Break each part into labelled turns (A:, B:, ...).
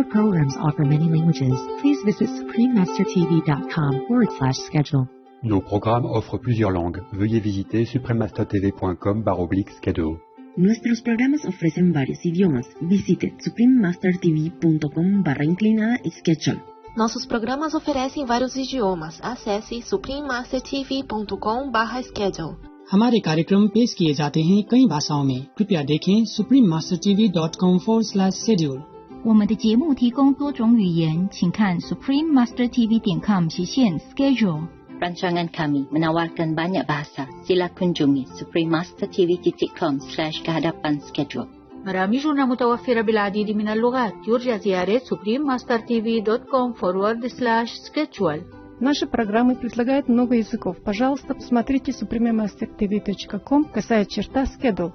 A: programs offer many languages. Please visit suprememastertv.com/schedule.
B: Nos programmes offrent plusieurs langues. Veuillez visiter suprememastertv.com/schedule.
C: Nuestros programas ofrecen varios idiomas. Visite suprememastertv.com/schedule.
D: Nossos programas oferecem vários idiomas. Acesse suprememastertv.com/schedule.
E: हमारे कार्यक्रम पेश किए जाते हैं कई भाषाओं में। कृपया देखें suprememastertv.com/schedule。
F: 我们的节目提供多种语言，请看 suprememastertv.com/schedule。
G: Rancangan kami menawarkan banyak bahasa. Sila kunjungi suprememastertv.com/kehadapan-schedule.
H: مرامجنا متوفرة بالعديد من اللغات. يرجى زيارة suprememastertv.com/schedule.
I: Наши программы предлагают много языков. Пожалуйста, посмотрите suprememastertv.com/schedule.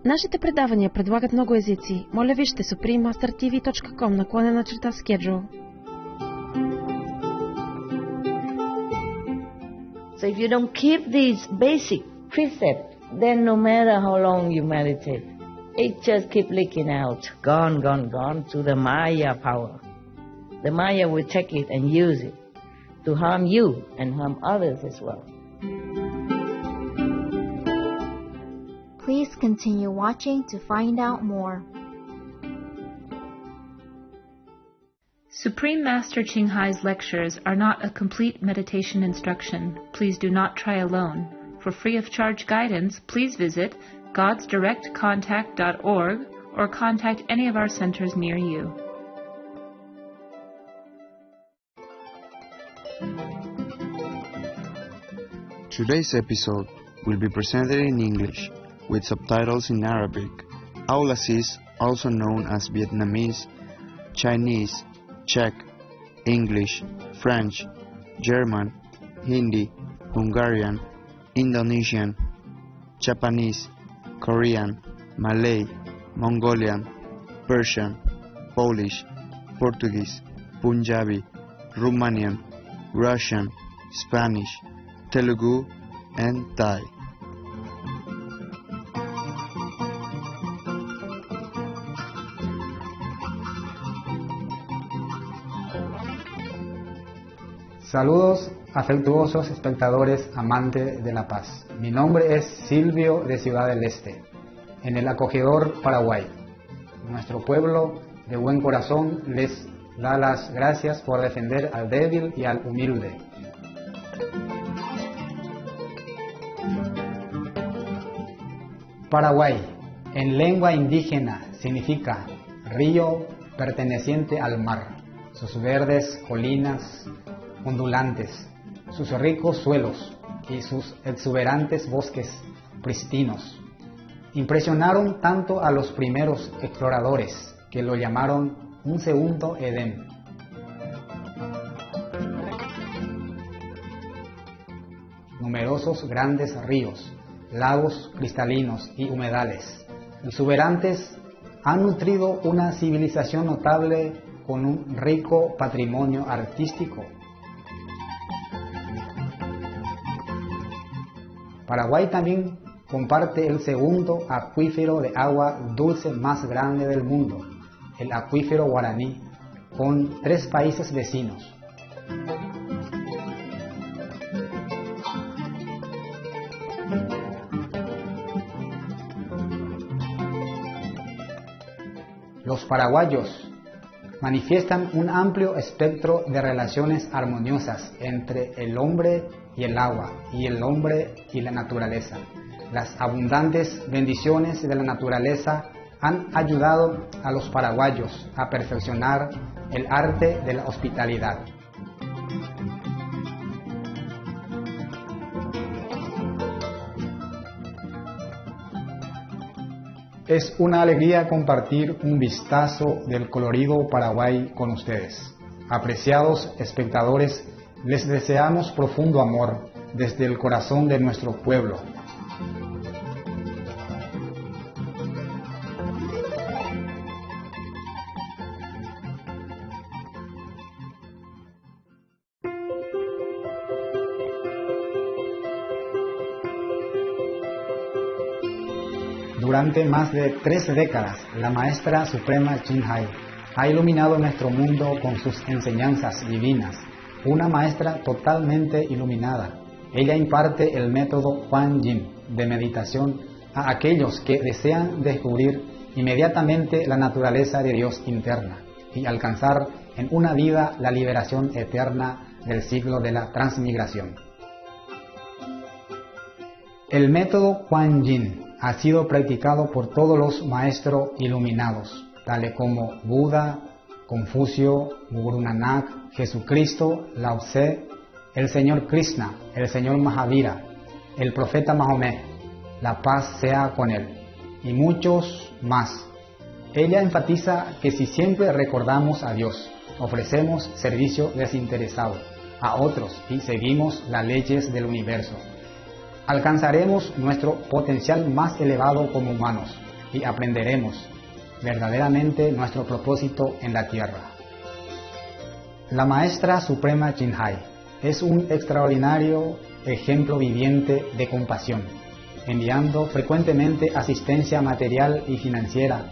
C: Нашите предавания предлагат много езици. Моля вижте suprememastertv.com/schedule.
J: So if you don't keep these basic precepts, then no matter how long you meditate, it just keep leaking out, gone to the Maya power. The Maya will take it and use it to harm you and harm others as well.
K: Please continue watching to find out more.
L: Supreme Master Ching Hai's lectures are not a complete meditation instruction. Please do not try alone. For free of charge guidance, please visit godsdirectcontact.org or contact any of our centers near you.
M: Today's episode will be presented in English with subtitles in Arabic. Aulas is also known as Vietnamese, Chinese, Czech, English, French, German, Hindi, Hungarian, Indonesian, Japanese, Korean, Malay, Mongolian, Persian, Polish, Portuguese, Punjabi, Romanian, Russian, Spanish, Telugu, and Thai.
N: Saludos afectuosos espectadores amantes de la paz. Mi nombre es Silvio de Ciudad del Este, en el acogedor Paraguay. Nuestro pueblo de buen corazón les da las gracias por defender al débil y al humilde. Paraguay, en lengua indígena, significa río perteneciente al mar. Sus verdes colinas ondulantes, sus ricos suelos y sus exuberantes bosques pristinos impresionaron tanto a los primeros exploradores que lo llamaron un segundo Edén. Numerosos grandes ríos, lagos cristalinos y humedales exuberantes han nutrido una civilización notable con un rico patrimonio artístico. Paraguay también comparte el segundo acuífero de agua dulce más grande del mundo, el acuífero Guaraní, con 3 países vecinos. Los paraguayos manifiestan un amplio espectro de relaciones armoniosas entre el hombre y el agua, y el hombre y la naturaleza. Las abundantes bendiciones de la naturaleza han ayudado a los paraguayos a perfeccionar el arte de la hospitalidad. Es una alegría compartir un vistazo del colorido Paraguay con ustedes. Apreciados espectadores, les deseamos profundo amor desde el corazón de nuestro pueblo. Durante más de 3 décadas, la maestra suprema Ching Hai ha iluminado nuestro mundo con sus enseñanzas divinas. Una maestra totalmente iluminada. Ella imparte el método Kuan Yin de meditación a aquellos que desean descubrir inmediatamente la naturaleza de Dios interna y alcanzar en una vida la liberación eterna del ciclo de la transmigración. El método Kuan Yin ha sido practicado por todos los maestros iluminados, tales como Buda, Confucio, Guru Nanak, Jesucristo, Lao Tse, el Señor Krishna, el Señor Mahavira, el profeta Mahomet, la paz sea con él, y muchos más. Ella enfatiza que si siempre recordamos a Dios, ofrecemos servicio desinteresado a otros y seguimos las leyes del universo, alcanzaremos nuestro potencial más elevado como humanos y aprenderemos verdaderamente nuestro propósito en la tierra. La Maestra Suprema Jinhai es un extraordinario ejemplo viviente de compasión, enviando frecuentemente asistencia material y financiera,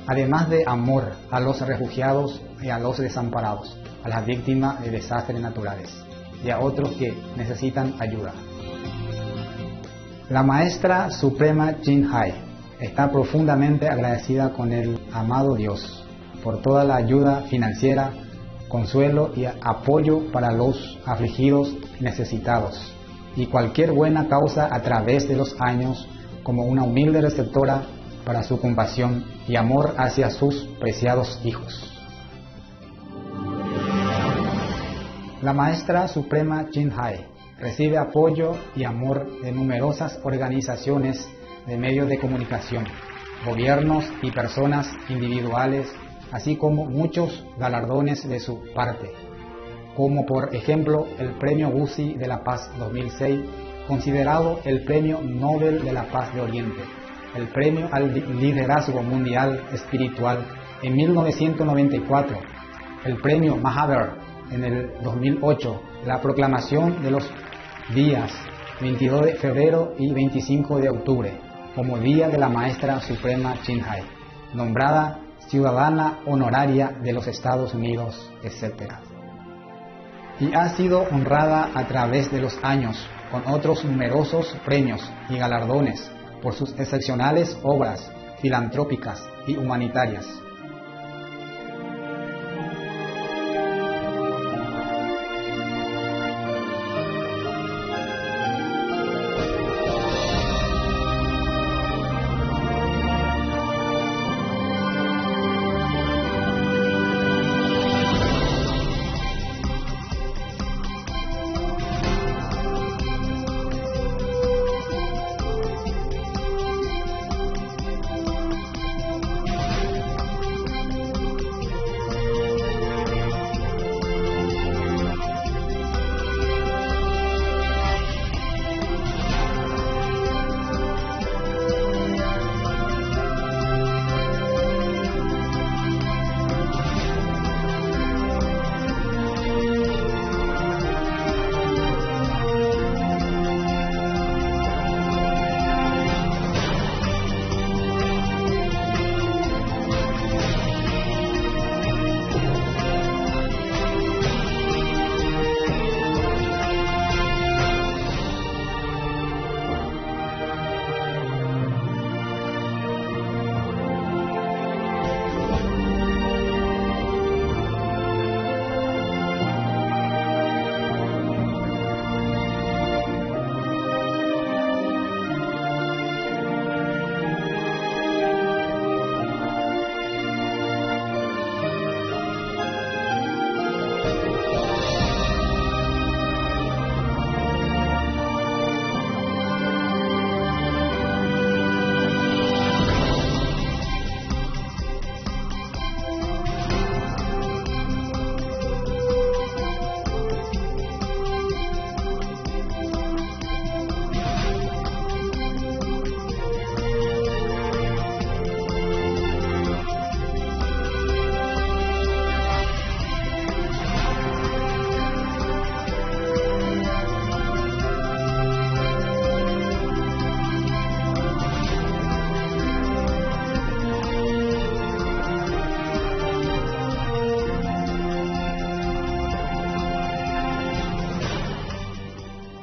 N: además de amor a los refugiados y a los desamparados, a las víctimas de desastres naturales y a otros que necesitan ayuda. La Maestra Suprema Jinhai está profundamente agradecida con el amado Dios por toda la ayuda financiera, consuelo y apoyo para los afligidos y necesitados, y cualquier buena causa a través de los años, como una humilde receptora para su compasión y amor hacia sus preciados hijos. La Maestra Suprema Jinhai recibe apoyo y amor de numerosas organizaciones de medios de comunicación, gobiernos y personas individuales, así como muchos galardones de su parte, como por ejemplo el Premio Gusi de la Paz 2006, considerado el Premio Nobel de la Paz de Oriente, el Premio al Liderazgo Mundial Espiritual en 1994, el Premio Mahavir en el 2008, la proclamación de los días 22 de febrero y 25 de octubre como Día de la Maestra Suprema Jinhai, nombrada Ciudadana Honoraria de los Estados Unidos, etc. Y ha sido honrada a través de los años con otros numerosos premios y galardones por sus excepcionales obras filantrópicas y humanitarias.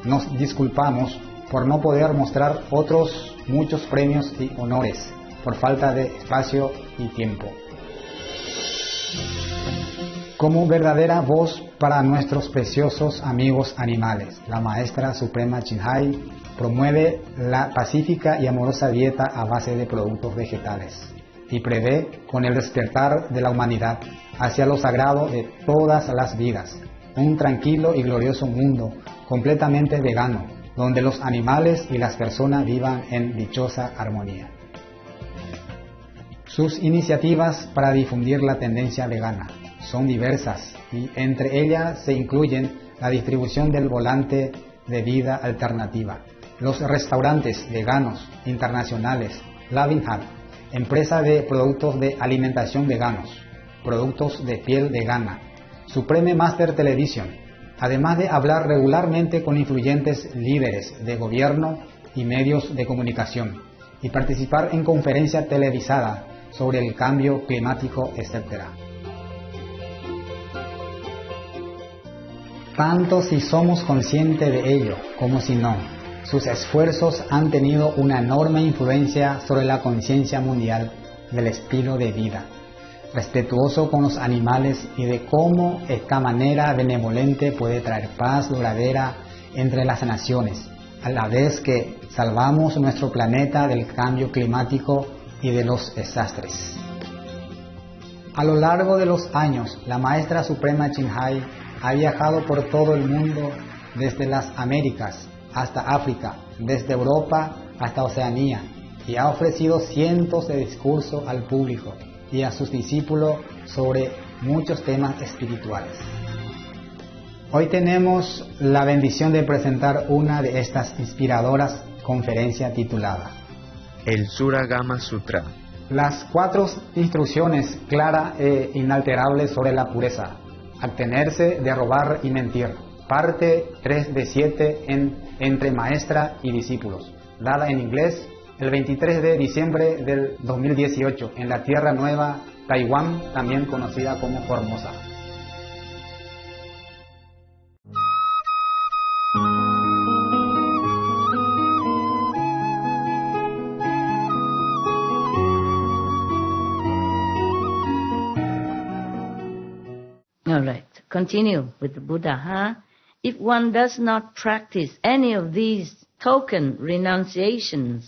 N: nos disculpamos por no poder mostrar otros muchos premios y honores por falta de espacio y tiempo. Como verdadera voz para nuestros preciosos amigos animales, la Maestra Suprema Chinhai promueve la pacífica y amorosa dieta a base de productos vegetales y prevé, con el despertar de la humanidad hacia lo sagrado de todas las vidas, un tranquilo y glorioso mundo completamente vegano, donde los animales y las personas vivan en dichosa armonía. Sus iniciativas para difundir la tendencia vegana son diversas y entre ellas se incluyen la distribución del volante de vida alternativa, los restaurantes veganos internacionales, Loving Heart, empresa de productos de alimentación veganos, productos de piel vegana, Supreme Master Television, además de hablar regularmente con influyentes líderes de gobierno y medios de comunicación y participar en conferencias televisadas sobre el cambio climático, etc. Tanto si somos conscientes de ello como si no, sus esfuerzos han tenido una enorme influencia sobre la conciencia mundial del estilo de vida respetuoso con los animales y de cómo esta manera benevolente puede traer paz duradera entre las naciones, a la vez que salvamos nuestro planeta del cambio climático y de los desastres. A lo largo de los años, la Maestra Suprema Chinhai ha viajado por todo el mundo, desde las Américas hasta África, desde Europa hasta Oceanía, y ha ofrecido cientos de discursos al público y a sus discípulos sobre muchos temas espirituales. Hoy tenemos la bendición de presentar una de estas inspiradoras conferencias titulada
M: El Surangama Sutra.
N: Las 4 instrucciones claras e inalterables sobre la pureza, abstenerse de robar y mentir, parte 3 de 7 entre maestra y discípulos, dada en inglés el 23 de diciembre del 2018 en la Tierra Nueva, Taiwán, también conocida como Formosa.
J: All right, continue with the Buddha, huh? If one does not practice any of these token renunciations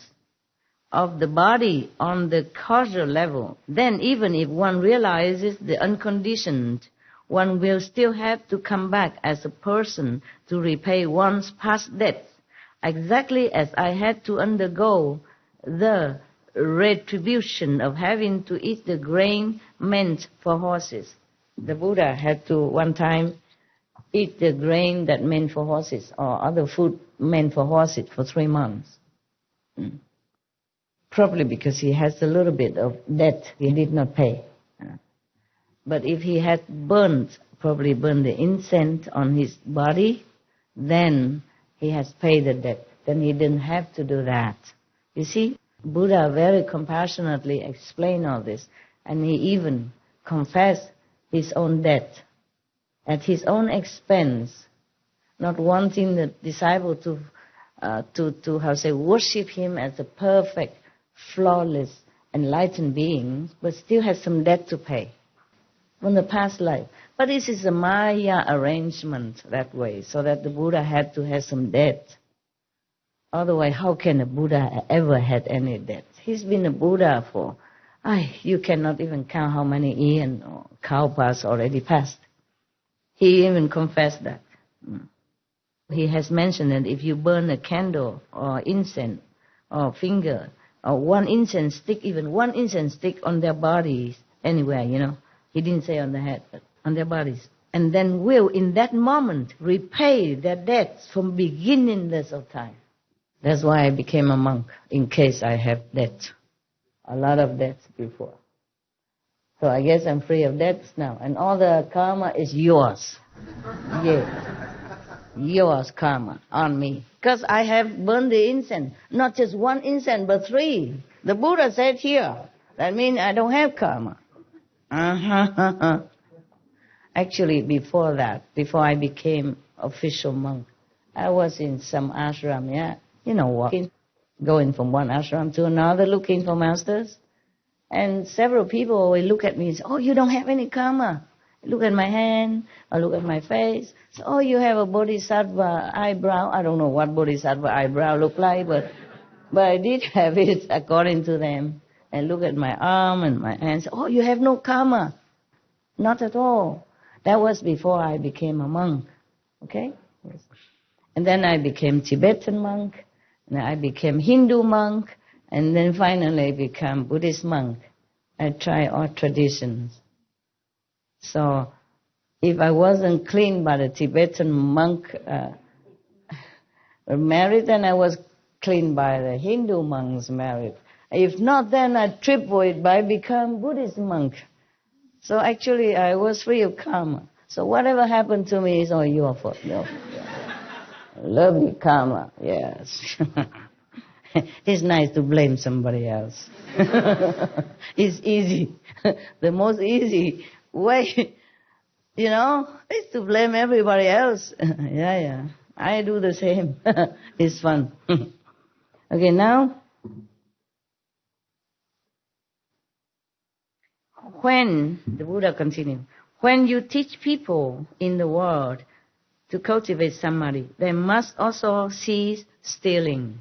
J: of the body on the causal level, then even if one realizes the unconditioned, one will still have to come back as a person to repay one's past debts, exactly as I had to undergo the retribution of having to eat the grain meant for horses. The Buddha had to one time eat the grain that meant for horses or other food meant for horses for 3 months. Probably because he has a little bit of debt he did not pay. But if he had probably burned the incense on his body, then he has paid the debt. Then he didn't have to do that. You see, Buddha very compassionately explained all this, and he even confessed his own debt at his own expense, not wanting the disciple to worship him as a perfect, flawless, enlightened being, but still has some debt to pay from the past life. But this is a Maya arrangement that way, so that the Buddha had to have some debt. Otherwise, how can a Buddha ever had any debt? He's been a Buddha for, you cannot even count how many eons or kalpas already passed. He even confessed that. He has mentioned that if you burn a candle or incense or finger or one incense stick, even one incense stick on their bodies, anywhere, he didn't say on the head, but on their bodies, and then will in that moment repay their debts from beginningless of time. That's why I became a monk, in case I have debt. A lot of debts before. So I guess I'm free of debts now. And all the karma is yours. Yes. Yours karma on me. Because I have burned the incense. Not just one incense, but 3. The Buddha said here. That means I don't have karma. Actually, before that, before I became official monk, I was in some ashram, yeah. You know, walking, going from one ashram to another, looking for masters. And several people always look at me and say, oh, you don't have any karma. Look at my hand, or look at my face. So, oh, you have a bodhisattva eyebrow. I don't know what bodhisattva eyebrow look like, but I did have it according to them. And look at my arm and my hands. Oh, you have no karma. Not at all. That was before I became a monk. Okay? Yes. And then I became Tibetan monk. And I became Hindu monk. And then finally become Buddhist monk. I try all traditions. So, if I wasn't clean by the Tibetan monk married, then I was clean by the Hindu monks married. If not, then I triple it by become Buddhist monk. So actually, I was free of karma. So whatever happened to me is all your fault. Your fault. Lovely karma, yes. It's nice to blame somebody else. It's easy. The most easy way, you know, is to blame everybody else. Yeah. I do the same. It's fun. Okay, now, when, the Buddha continued, when you teach people in the world to cultivate samadhi, they must also cease stealing.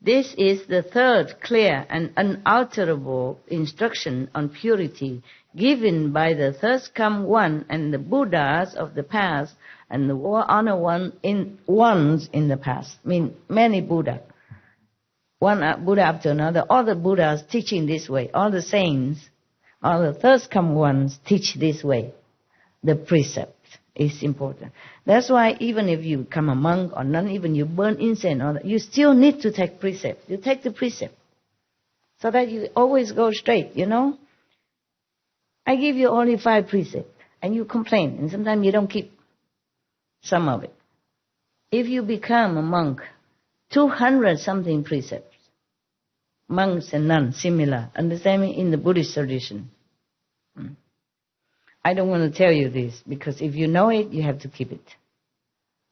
J: This is the third clear and unalterable instruction on purity given by the first come one and the Buddhas of the past and the honor ones in the past. I mean, many Buddha. One Buddha after another, all the Buddhas teaching this way, all the saints, all the first come ones teach this way. The precept is important. That's why even if you become a monk or not even you burn incense, or you still need to take precept. You take the precept so that you always go straight, you know. I give you only 5 precepts and you complain and sometimes you don't keep some of it. If you become a monk, 200 something precepts, monks and nuns similar, understand me, in the Buddhist tradition. I don't want to tell you this, because if you know it, you have to keep it.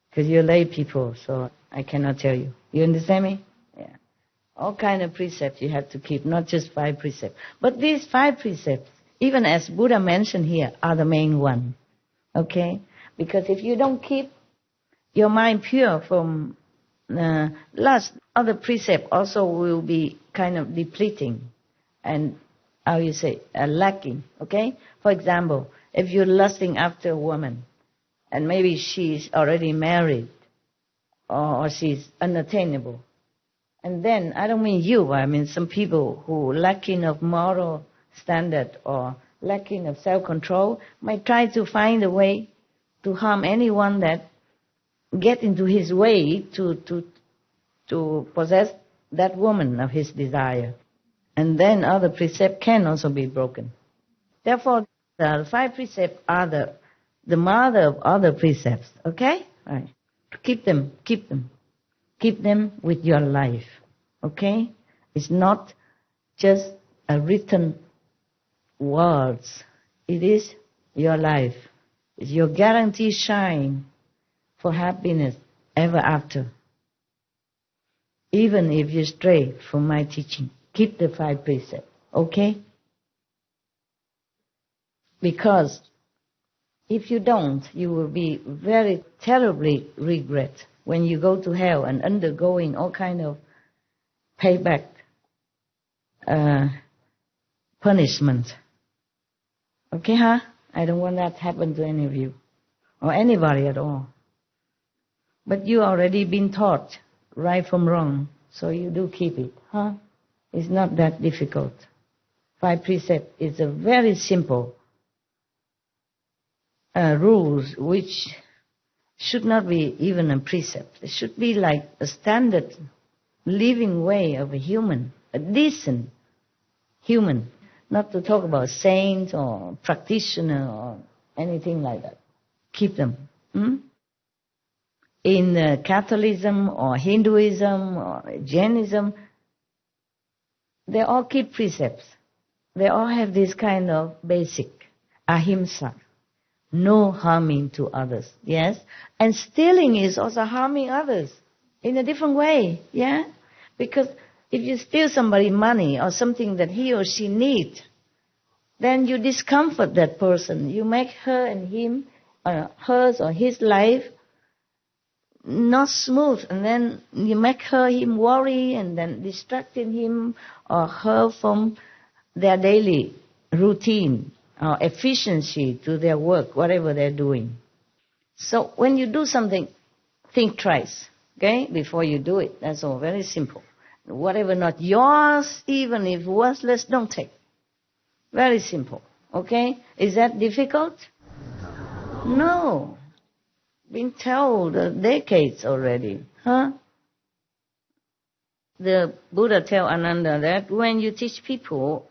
J: Because you're lay people, so I cannot tell you. You understand me? Yeah. All kind of precepts you have to keep, not just 5 precepts. But these 5 precepts, even as Buddha mentioned here, are the main one. Okay? Because if you don't keep your mind pure from lust, other precepts also will be kind of depleting and, how you say, lacking. Okay? For example, if you're lusting after a woman, and maybe she's already married, or she's unattainable, and then, I don't mean you, I mean some people who lacking of moral standard or lacking of self-control might try to find a way to harm anyone that get into his way to possess that woman of his desire. And then other precepts can also be broken. Therefore, the 5 precepts are the mother of other precepts, okay? Right. Keep them. Keep them with your life, okay? It's not just a written words. It is your life. It's your guaranteed shine for happiness ever after. Even if you stray from my teaching, keep the 5 precepts, okay? Because if you don't, you will be very terribly regret when you go to hell and undergoing all kind of payback punishment. Okay, huh? I don't want that to happen to any of you or anybody at all. But you already been taught right from wrong, so you do keep it, huh? It's not that difficult. 5 precepts is a very simple rules which should not be even a precept. It should be like a standard living way of a human, a decent human, not to talk about saint or practitioner or anything like that. Keep them. In Catholicism or Hinduism or Jainism, they all keep precepts. They all have this kind of basic ahimsa, No harming to others. Yes? And stealing is also harming others in a different way. Yeah? Because if you steal somebody money or something that he or she needs, then you discomfort that person. You make her and him, hers or his life not smooth, and then you make him worry and then distracting him or her from their daily routine or efficiency to their work, whatever they're doing. So when you do something, think twice, okay, before you do it. That's all, very simple. Whatever not yours, even if worthless, don't take. Very simple, okay? Is that difficult? No. Been told decades already, huh? The Buddha tell Ananda that when you teach people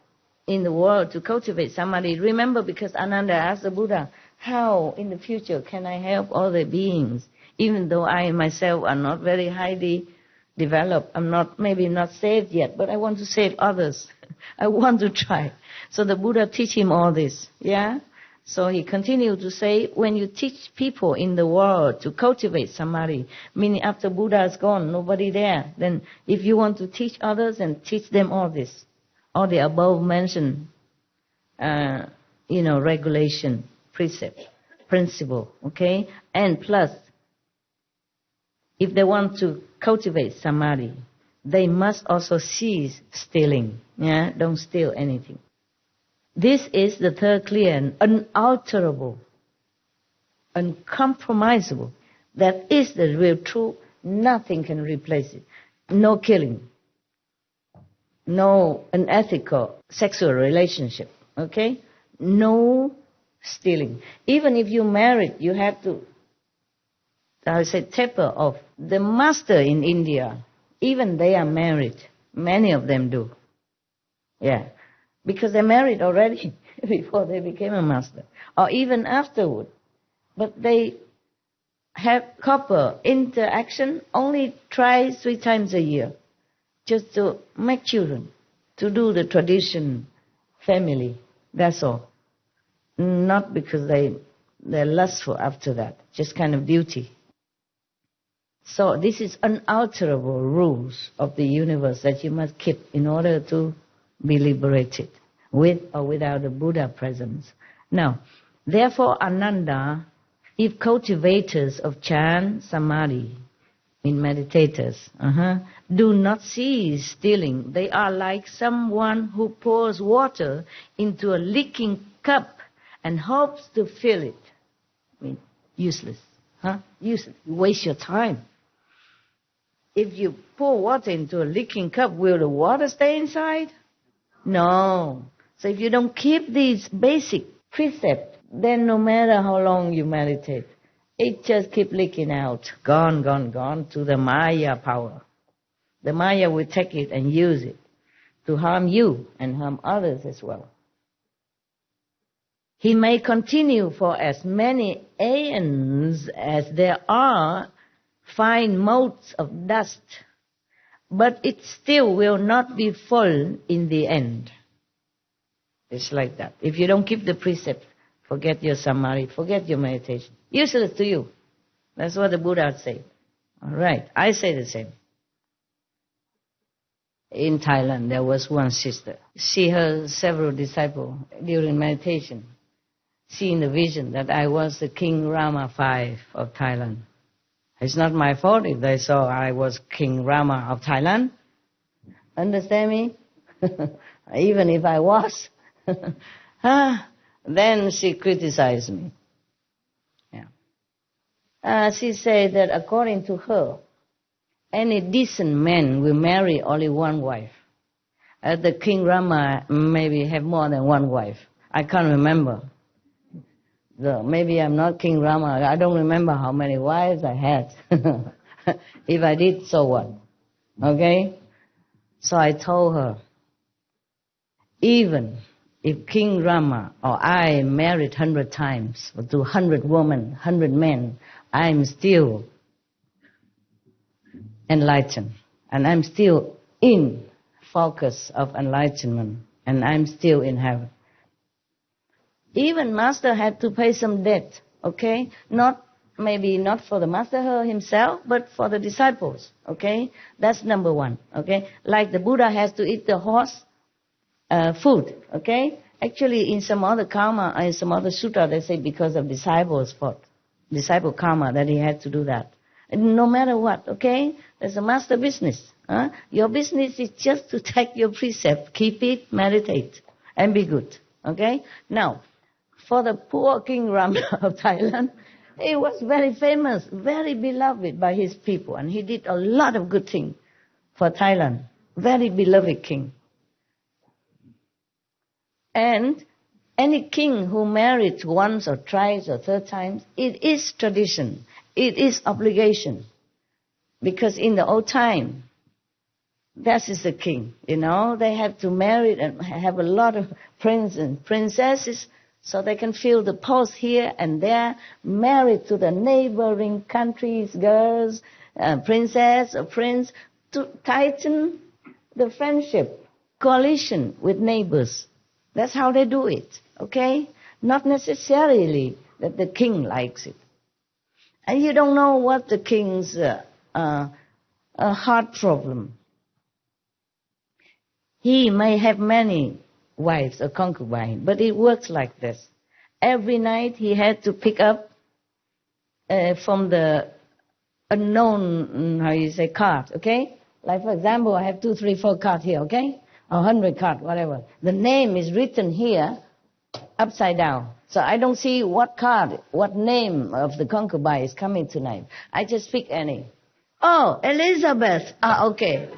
J: in the world to cultivate samadhi, remember, because Ananda asked the Buddha, how in the future can I help all the beings, even though I myself are not very highly developed, I'm not, maybe not saved yet, but I want to save others. I want to try. So the Buddha teach him all this, yeah? So he continued to say, when you teach people in the world to cultivate samadhi, meaning after Buddha is gone, nobody there, then if you want to teach others, and teach them all this, all the above mentioned, regulation, precept, principle, okay? And plus, if they want to cultivate samadhi, they must also cease stealing, yeah? Don't steal anything. This is the third clear and unalterable, uncompromisable. That is the real truth. Nothing can replace it. No killing. No unethical sexual relationship. Okay? No stealing. Even if you're married, you have to, taper off. The master in India, even they are married. Many of them do. Yeah. Because they married already before they became a master, or even afterward. But they have couple interaction only 3 times a year, just to make children, to do the tradition family. That's all. Not because they're lustful after that, just kind of duty. So this is unalterable rules of the universe that you must keep in order to be liberated, with or without the Buddha presence. Now, therefore, Ananda, if cultivators of chant, samadhi, in meditators, do not cease stealing, they are like someone who pours water into a leaking cup and hopes to fill it. I mean, useless. Useless. You waste your time. If you pour water into a leaking cup, will the water stay inside? No. So if you don't keep these basic precepts, then no matter how long you meditate, it just keeps leaking out. Gone to the Maya power. The Maya will take it and use it to harm you and harm others as well. He may continue for as many aeons as there are fine motes of dust, but it still will not be full in the end. It's like that. If you don't keep the precept, forget your samadhi, forget your meditation. Useless to you. That's what the Buddha said. All right, I say the same. In Thailand, there was one sister. She heard several disciples during meditation, seeing the vision that I was the King Rama V of Thailand. It's not my fault if they saw I was King Rama of Thailand. Understand me? Even if I was. Then she criticized me. Yeah. She said that according to her, any decent man will marry only one wife. The King Rama maybe have more than one wife. I can't remember. Maybe I'm not King Rama. I don't remember how many wives I had. If I did, so what? Okay? So I told her, even if King Rama or I married 100 times, or to 100 women, 100 men, I'm still enlightened. And I'm still in focus of enlightenment. And I'm still in heaven. Even master had to pay some debt, okay? Maybe not for the master himself, but for the disciples, okay? That's number one, okay? Like the Buddha has to eat the horse food, okay? Actually, in some other karma, in some other sutra, they say because of disciples' fault, disciple karma, that he had to do that. And no matter what, okay? There's a master business. Your business is just to take your precept, keep it, meditate, and be good, okay? Now, for the poor King Rama of Thailand, he was very famous, very beloved by his people, and he did a lot of good things for Thailand. Very beloved king. And any king who married once or twice or third times, it is tradition. It is obligation. Because in the old time, that is the king, they have to marry and have a lot of princes and princesses so they can fill the post here and there, married to the neighboring countries, girls, princess or prince, to tighten the friendship, coalition with neighbors. That's how they do it, okay? Not necessarily that the king likes it. And you don't know what the king's heart problem. He may have many wives or concubines, but it works like this. Every night he had to pick up from the unknown, card, okay? Like, for example, I have 2, 3, 4 cards here, okay? Or 100 cards, whatever. The name is written here upside down. So I don't see what card, what name of the concubine is coming tonight. I just pick any. Oh, Elizabeth. Okay.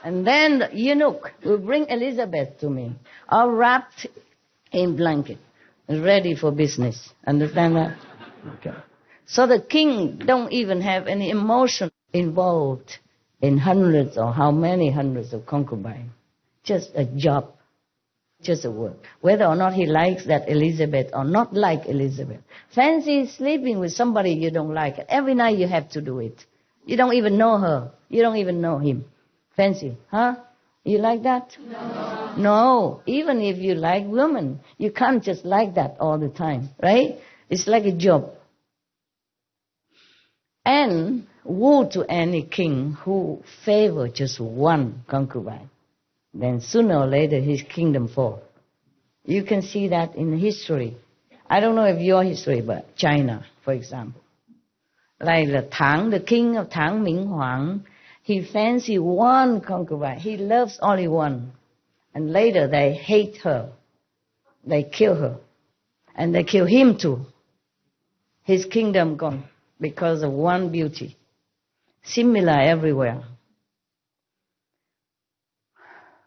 J: And then the eunuch will bring Elizabeth to me, all wrapped in blanket, ready for business. Understand that? Okay. So the king don't even have any emotion involved in hundreds or how many hundreds of concubines. Just a job, just a work. Whether or not he likes that Elizabeth or not like Elizabeth. Fancy sleeping with somebody you don't like. Every night you have to do it. You don't even know her. You don't even know him. Fancy, huh? You like that? No. No. Even if you like women, you can't just like that all the time, right? It's like a job. And woe to any king who favor just one concubine. Then sooner or later his kingdom falls. You can see that in history. I don't know if your history, but China, for example. Like the king of Tang Ming Huang, he fancy one concubine. He loves only one. And later they hate her. They kill her. And they kill him too. His kingdom gone because of one beauty. Similar everywhere.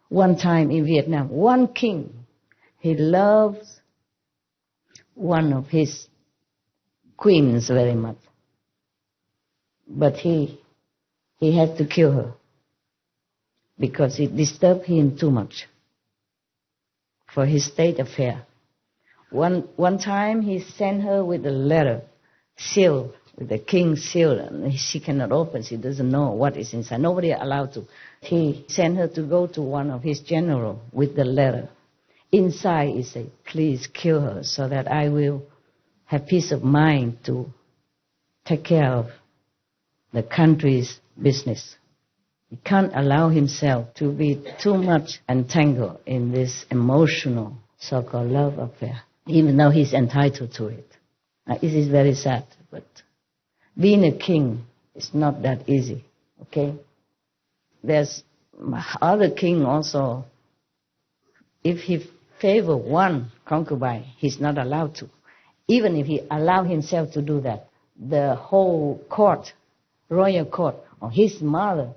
J: One time in Vietnam, one king, he loves one of his queens very much. But he had to kill her because it disturbed him too much for his state affair. One time he sent her with a letter, sealed, with the king's seal, and she cannot open, she doesn't know what is inside. Nobody allowed to. He sent her to go to one of his generals with the letter. Inside he said, please kill her so that I will have peace of mind to take care of the country's business. He can't allow himself to be too much entangled in this emotional so-called love affair, even though he's entitled to it. It is very sad, but being a king is not that easy, okay? There's other king also. If he favor one concubine, he's not allowed to. Even if he allow himself to do that, the whole court, royal court, or his mother,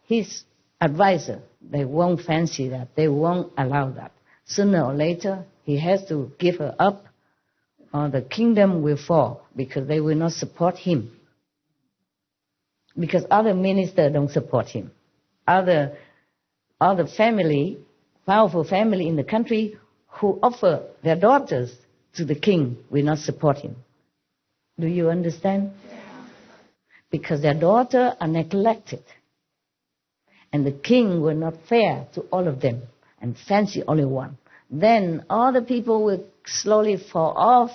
J: his advisor, they won't fancy that. They won't allow that. Sooner or later, he has to give her up, or the kingdom will fall because they will not support him. Because other ministers don't support him. Other family, powerful family in the country who offer their daughters to the king will not support him. Do you understand? Yeah. Because their daughters are neglected. And the king were not fair to all of them and fancy only one. then all the people will slowly fall off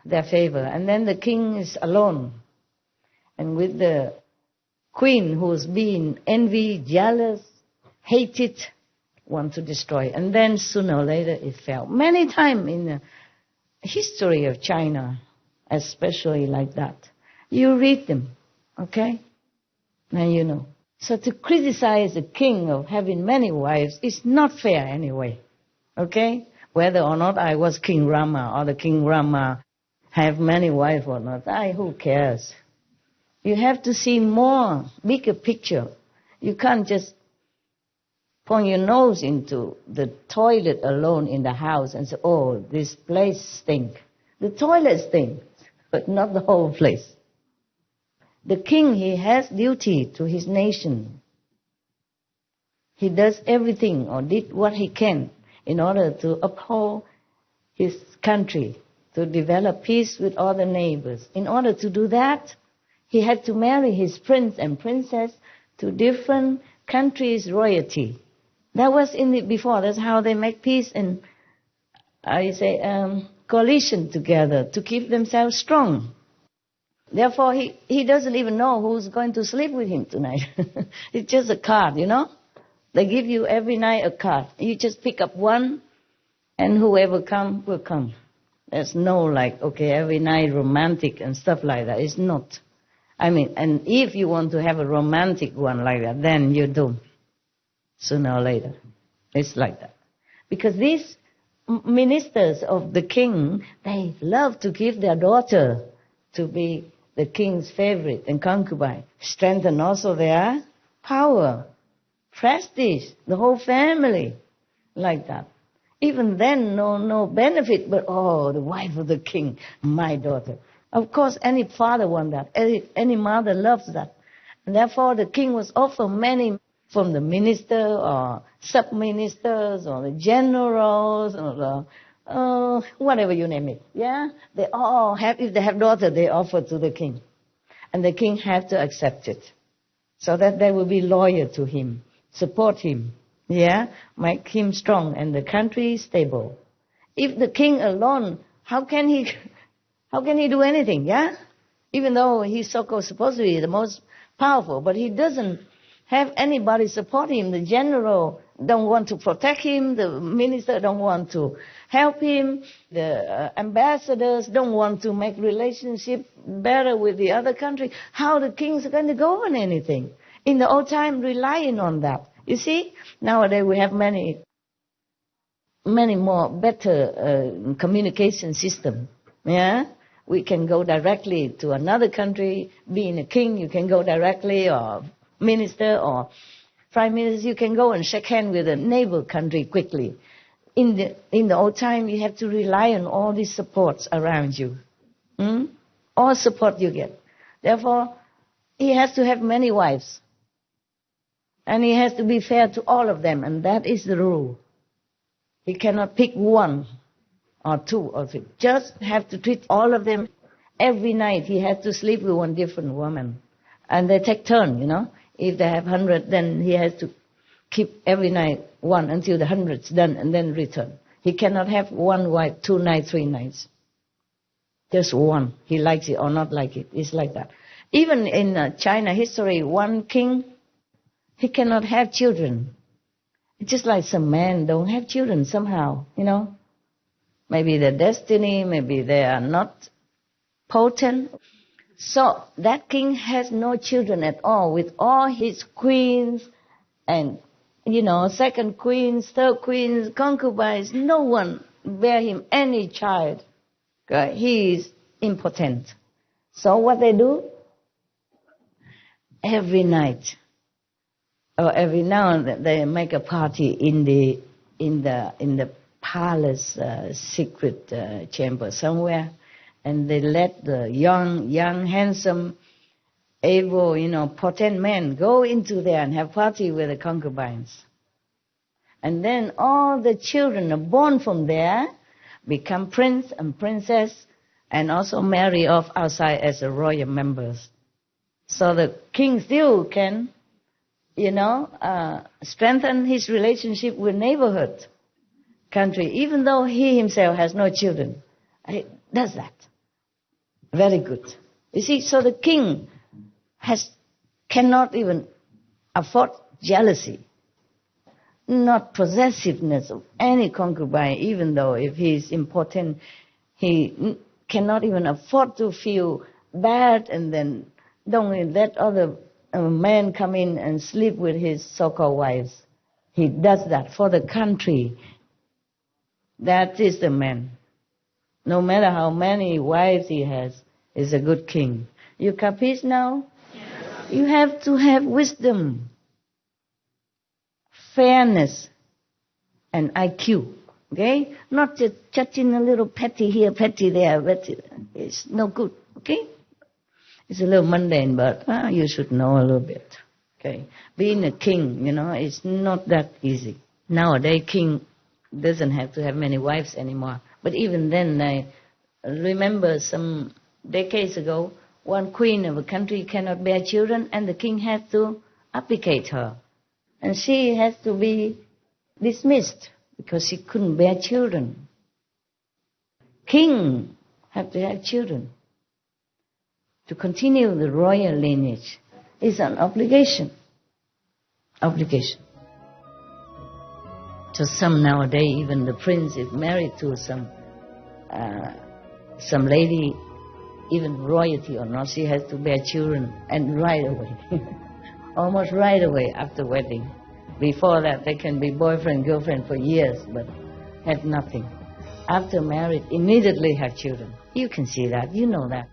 J: their favor. And then the king is alone. And with the queen who's been envied, jealous, hated, want to destroy. And then sooner or later it fell. Many times in the history of China, especially like that. You read them, okay? Now you know. So to criticize a king of having many wives is not fair anyway, okay? Whether or not I was King Rama or the King Rama have many wives or not, who cares? You have to see more, bigger picture. You can't just point your nose into the toilet alone in the house and say, oh, this place stinks. The toilet stinks, but not the whole place. The king, he has duty to his nation. He does everything or did what he can in order to uphold his country, to develop peace with all the neighbors. In order to do that, he had to marry his prince and princess to different countries' royalty. That was in it before. That's how they make peace and, coalition together to keep themselves strong. Therefore, he doesn't even know who's going to sleep with him tonight. It's just a card, you know. They give you every night a card. You just pick up one, and whoever comes will come. There's no every night romantic and stuff like that. It's not. And if you want to have a romantic one like that, then you're doomed. Sooner or later. It's like that. Because these ministers of the king, they love to give their daughter to be the king's favorite and concubine. Strengthen also their power, prestige, the whole family, like that. Even then, no benefit, but the wife of the king, my daughter. Of course, any father wants that. Any mother loves that. And therefore, the king was offered many from the minister or sub-ministers or the generals or the, whatever you name it. Yeah? They all have, if they have daughter, they offer to the king. And the king has to accept it. So that they will be loyal to him, support him. Yeah? Make him strong and the country stable. If the king alone, how can he do anything? Yeah? Even though he's so-called supposed to be the most powerful, but he doesn't have anybody support him. The general don't want to protect him. The minister don't want to help him. The ambassadors don't want to make relationship better with the other country. How the kings are going to go on anything? In the old time, relying on that. You see, nowadays we have many more better communication system. Yeah, we can go directly to another country. Being a king, you can go directly, or minister or prime minister, you can go and shake hands with a neighbor country quickly. In the old time, you have to rely on all these supports around you. All support you get. Therefore, he has to have many wives. And he has to be fair to all of them, and that is the rule. He cannot pick one or two or three. Just have to treat all of them. Every night he has to sleep with one different woman. And they take turn, you know. If they have 100, then he has to keep every night one until the 100's done and then return. He cannot have one wife, 2 nights, 3 nights. Just one. He likes it or not like it. It's like that. Even in China history, one king, he cannot have children. It's just like some men don't have children somehow, you know. Maybe their destiny, maybe they are not potent. So that king has no children at all with all his queens and, second queens, third queens, concubines. No one bear him any child. He is impotent. So what they do? Every night or every now and then they make a party in the palace secret chamber somewhere. And they let the young, handsome, able, potent men go into there and have party with the concubines. And then all the children are born from there, become prince and princess, and also marry off outside as a royal members. So the king still can strengthen his relationship with neighborhood country, even though he himself has no children. He does that. Very good. You see, so the king cannot even afford jealousy, not possessiveness of any concubine, even though if he is important, he cannot even afford to feel bad and then don't let other men come in and sleep with his so-called wives. He does that for the country. That is the man. No matter how many wives he has, he's a good king. You capiche now? Yes. You have to have wisdom, fairness, and IQ. Okay? Not just judging a little petty here, petty there. It's no good. Okay? It's a little mundane, but you should know a little bit. Okay? Being a king, it's not that easy. Nowadays, king doesn't have to have many wives anymore. But even then, I remember some decades ago, one queen of a country cannot bear children, and the king had to abdicate her. And she has to be dismissed because she couldn't bear children. King have to have children. To continue the royal lineage is an obligation. Obligation. So some nowadays, even the prince is married to some lady, even royalty or not, she has to bear children, and right away, almost right away after wedding. Before that, they can be boyfriend, girlfriend for years, but have nothing. After marriage, immediately have children. You can see that, you know that.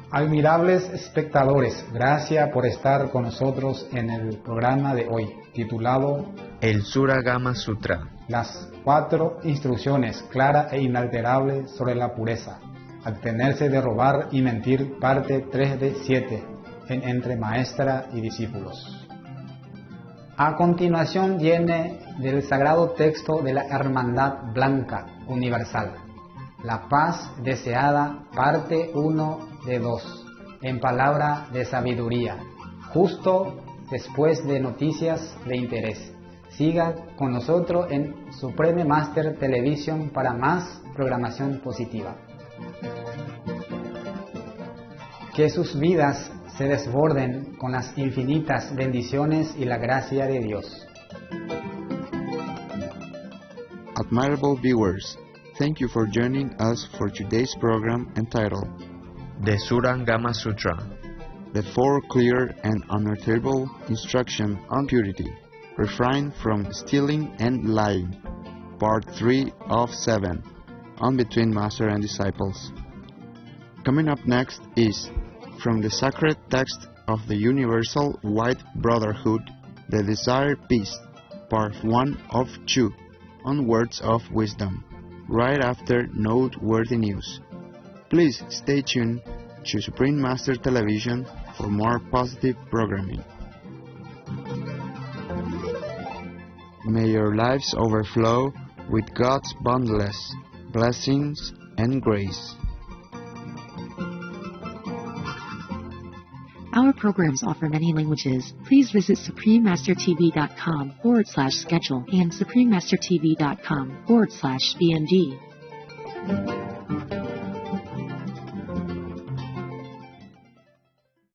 N: Admirables espectadores, gracias por estar con nosotros en el programa de hoy, titulado
M: El Surangama Sutra.
N: Las 4 instrucciones claras e inalterables sobre la pureza. Abstenerse de robar y mentir, parte 3 de 7, en Entre Maestra y Discípulos. A continuación viene del sagrado texto de la Hermandad Blanca Universal, La Paz Deseada, parte 1 de 2, en palabra de sabiduría, justo después de noticias de interés. Siga con nosotros en Supreme Master Television para más programación positiva. Que sus vidas se desborden con las infinitas bendiciones y la gracia de Dios.
O: Admirable viewers, thank you for joining us for today's program entitled
M: The Surangama Sutra,
O: The 4 Clear and Unalterable Instructions on Purity. Refrain from Stealing and Lying, Part 3 of 7, on Between Master and Disciples. Coming up next is, from the sacred text of the Universal White Brotherhood, The Desired Peace, Part 1 of 2, on Words of Wisdom, right after Noteworthy News. Please stay tuned to Supreme Master Television for more positive programming. May your lives overflow with God's boundless blessings and grace.
A: Our programs offer many languages. Please visit suprememastertv.com/schedule and suprememastertv.com/BMD.